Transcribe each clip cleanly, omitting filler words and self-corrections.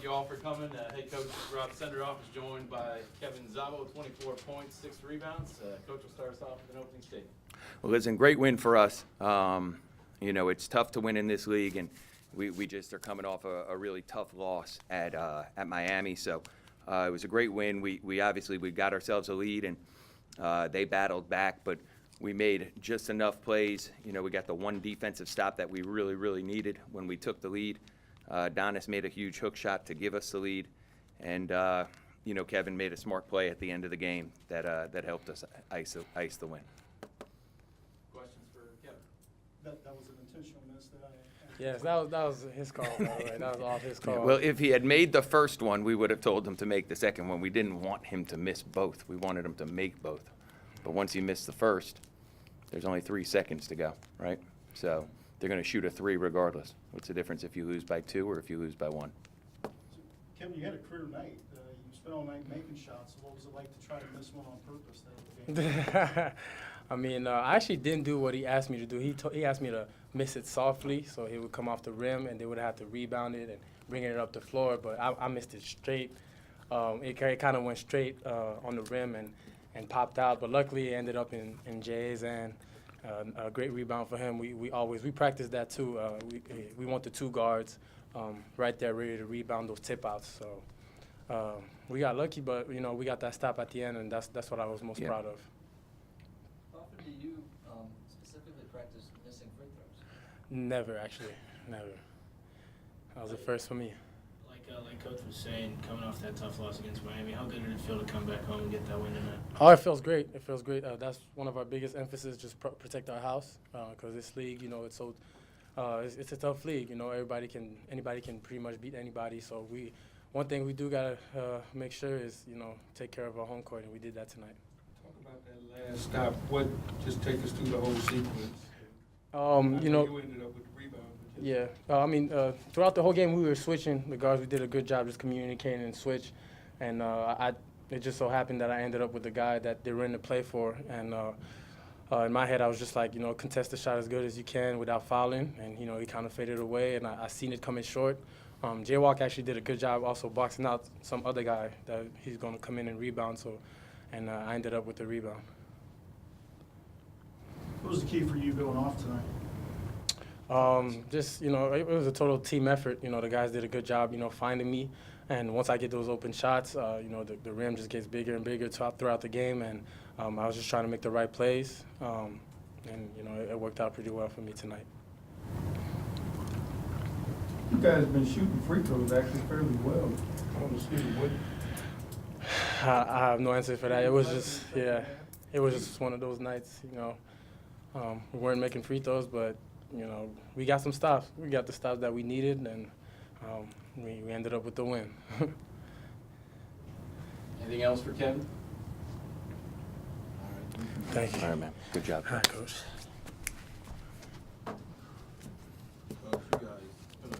Thank you all for coming. Head coach Rob Senderoff is joined by Kevin Zabo, 24 points, 6 rebounds. Coach will start us off with an opening statement. Well, listen, great win for us. It's tough to win in this league, and we just are coming off a really tough loss at Miami. So it was a great win. We obviously got ourselves a lead, and they battled back, but we made just enough plays. We got the one defensive stop that we really, really needed when we took the lead. Donis made a huge hook shot to give us the lead, and Kevin made a smart play at the end of the game that helped us ice the win. Questions for Kevin? That was an intentional miss that I. Yes, that was his call, by the way. That was all his call. Well, if he had made the first one, we would have told him to make the second one. We didn't want him to miss both. We wanted him to make both. But once he missed the first, there's only 3 seconds to go, right? So they're going to shoot a 3 regardless. What's the difference if you lose by 2 or if you lose by 1? So, Kevin, you had a career night. You spent all night making shots. What was it like to try to miss one on purpose that game? I mean, I actually didn't do what he asked me to do. He asked me to miss it softly, so he would come off the rim, and they would have to rebound it and bring it up the floor. But I missed it straight. It kind of went straight on the rim and popped out. But luckily, it ended up in Jay's, and a great rebound for him. We practiced that too. We want the 2 guards right there ready to rebound those tip outs. So we got lucky, but we got that stop at the end, and that's what I was most proud of. How often do you specifically practice missing free throws? Never, actually, never. That was the first for me. Like Coach was saying, coming off that tough loss against Miami, how good did it feel to come back home and get that win tonight? Oh, it feels great. It feels great. That's one of our biggest emphasis, just protect our house, because this league, it's so, it's a tough league. Anybody can pretty much beat anybody. So one thing we do gotta make sure is, take care of our home court, and we did that tonight. Talk about that last stop. Just take us through the whole sequence. You ended up with the rebound. Yeah, throughout the whole game we were switching. The guards, we did a good job just communicating and switch. And it just so happened that I ended up with the guy that they were in the play for. And in my head, I was just like, contest the shot as good as you can without fouling. And, he kind of faded away, and I seen it coming short. Jaywalk actually did a good job also boxing out some other guy that he's going to come in and rebound. And I ended up with the rebound. What was the key for you going off tonight? It was a total team effort. The guys did a good job, finding me. And once I get those open shots, the rim just gets bigger and bigger throughout the game. And I was just trying to make the right plays. It worked out pretty well for me tonight. You guys have been shooting free throws actually fairly well. I want to see what. I have no answer for that. It was just one of those nights, we weren't making free throws, but we got some stops. We got the stops that we needed, and we ended up with the win. Anything else for Kevin? Thank you. All right, man. Good job. All right, Coach. You guys, it's been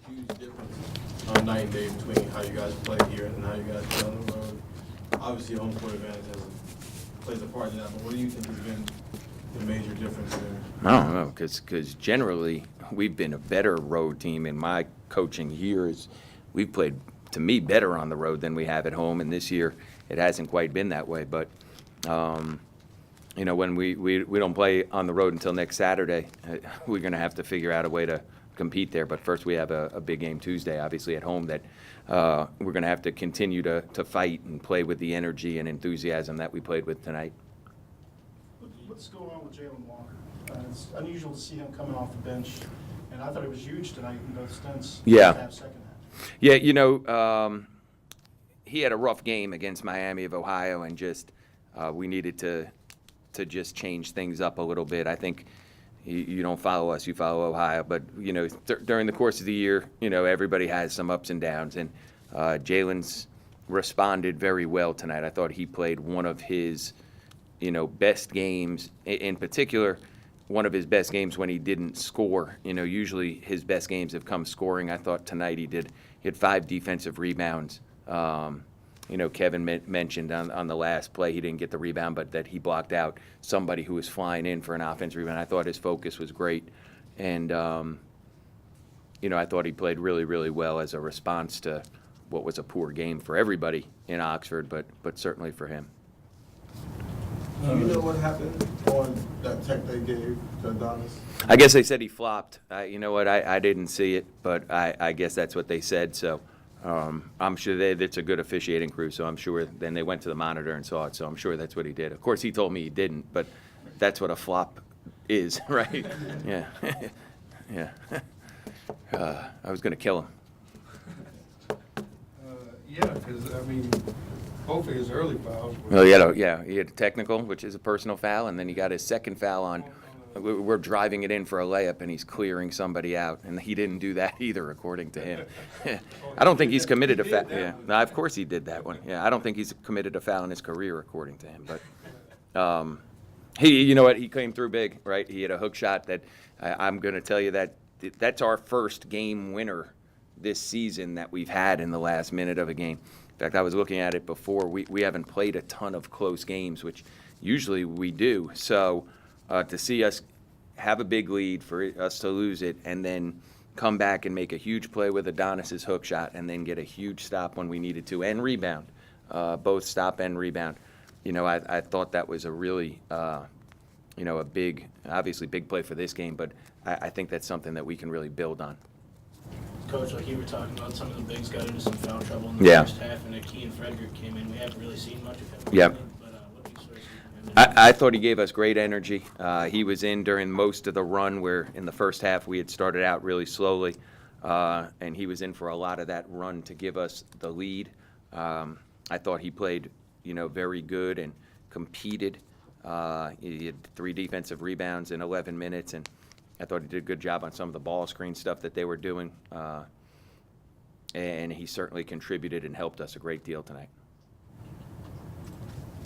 a huge difference on night and day between how you guys play here and how you guys play on the road. Obviously, home court advantage plays a part in that, but what do you think has been the major difference there? I don't know, because generally we've been a better road team in my coaching years. We've played, to me, better on the road than we have at home, and this year it hasn't quite been that way. But, when we don't play on the road until next Saturday, we're going to have to figure out a way to compete there. But first we have a big game Tuesday, obviously, at home that we're going to have to continue to fight and play with the energy and enthusiasm that we played with tonight. What's going on with Jalen Walker? It's unusual to see him coming off the bench, and I thought it was huge tonight in both stints. Yeah. First half, second half. Yeah, he had a rough game against Miami of Ohio, and just we needed to just change things up a little bit. I think you don't follow us, you follow Ohio, but during the course of the year, everybody has some ups and downs, and Jalen's responded very well tonight. I thought he played one of his best games, in particular, one of his best games when he didn't score. Usually his best games have come scoring. I thought tonight he had 5 defensive rebounds. Kevin mentioned on the last play he didn't get the rebound, but that he blocked out somebody who was flying in for an offensive rebound. I thought his focus was great. And, I thought he played really, really well as a response to what was a poor game for everybody in Oxford, but certainly for him. Do you know what happened on that tech they gave to Adonis? I guess they said he flopped. You know what? I didn't see it, but I guess that's what they said. So I'm sure it's a good officiating crew. So I'm sure then they went to the monitor and saw it. So I'm sure that's what he did. Of course, he told me he didn't, but that's what a flop is, right? Yeah, yeah. I was going to kill him. Yeah, because, I mean, both of his early fouls were. Well, he had a technical, which is a personal foul, and then he got his second foul on. We're driving it in for a layup, and he's clearing somebody out, and he didn't do that either, according to him. I don't think he's committed a foul. Yeah, no, of course he did that one. Yeah, I don't think he's committed a foul in his career, according to him. But you know what? He came through big, right? He had a hook shot that I'm going to tell you that's our first game winner this season that we've had in the last minute of a game. In fact, I was looking at it before. We haven't played a ton of close games, which usually we do. So to see us have a big lead, for us to lose it, and then come back and make a huge play with Adonis's hook shot, and then get a huge stop when we needed to, and rebound, both stop and rebound. You know, I thought that was a really, you know, obviously big play for this game, but I think that's something that we can really build on. Coach, like you were talking about, some of the bigs got into some foul trouble in the Yeah. first half, and Akeem Frederick came in. We haven't really seen much of him. Yep. But what do you sort of see from him? I thought he gave us great energy. He was in during most of the run, where in the first half we had started out really slowly, and he was in for a lot of that run to give us the lead. I thought he played, you know, very good and competed. He had 3 defensive rebounds in 11 minutes, and I thought he did a good job on some of the ball screen stuff that they were doing, and he certainly contributed and helped us a great deal tonight.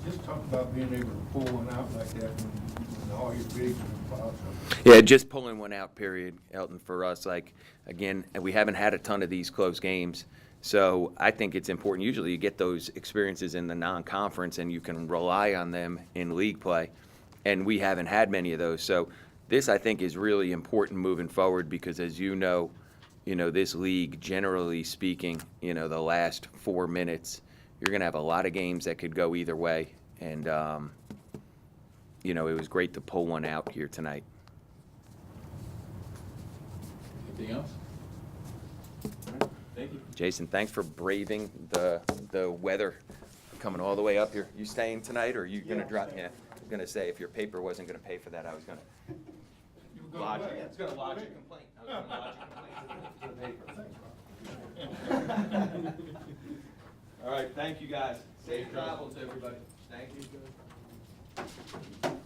Just talk about being able to pull one out like that when all your bigs are in foul trouble. Yeah, just pulling one out, period, Elton, for us. Like, again, we haven't had a ton of these close games, so I think it's important. Usually you get those experiences in the non-conference, and you can rely on them in league play, and we haven't had many of those. So this, I think, is really important moving forward because, as you know, this league, generally speaking, you know, the last 4 minutes, you're going to have a lot of games that could go either way. And, you know, it was great to pull one out here tonight. Anything else? Thank you. Jason, thanks for braving the weather coming all the way up here. You staying tonight, or are you going to drop? Yeah, I was going to say, if your paper wasn't going to pay for that, I was going to. Lodge it. It's going to lodge a complaint. I was going to lodge a complaint to the paper. All right, thank you guys. Safe travels, everybody. Thank you.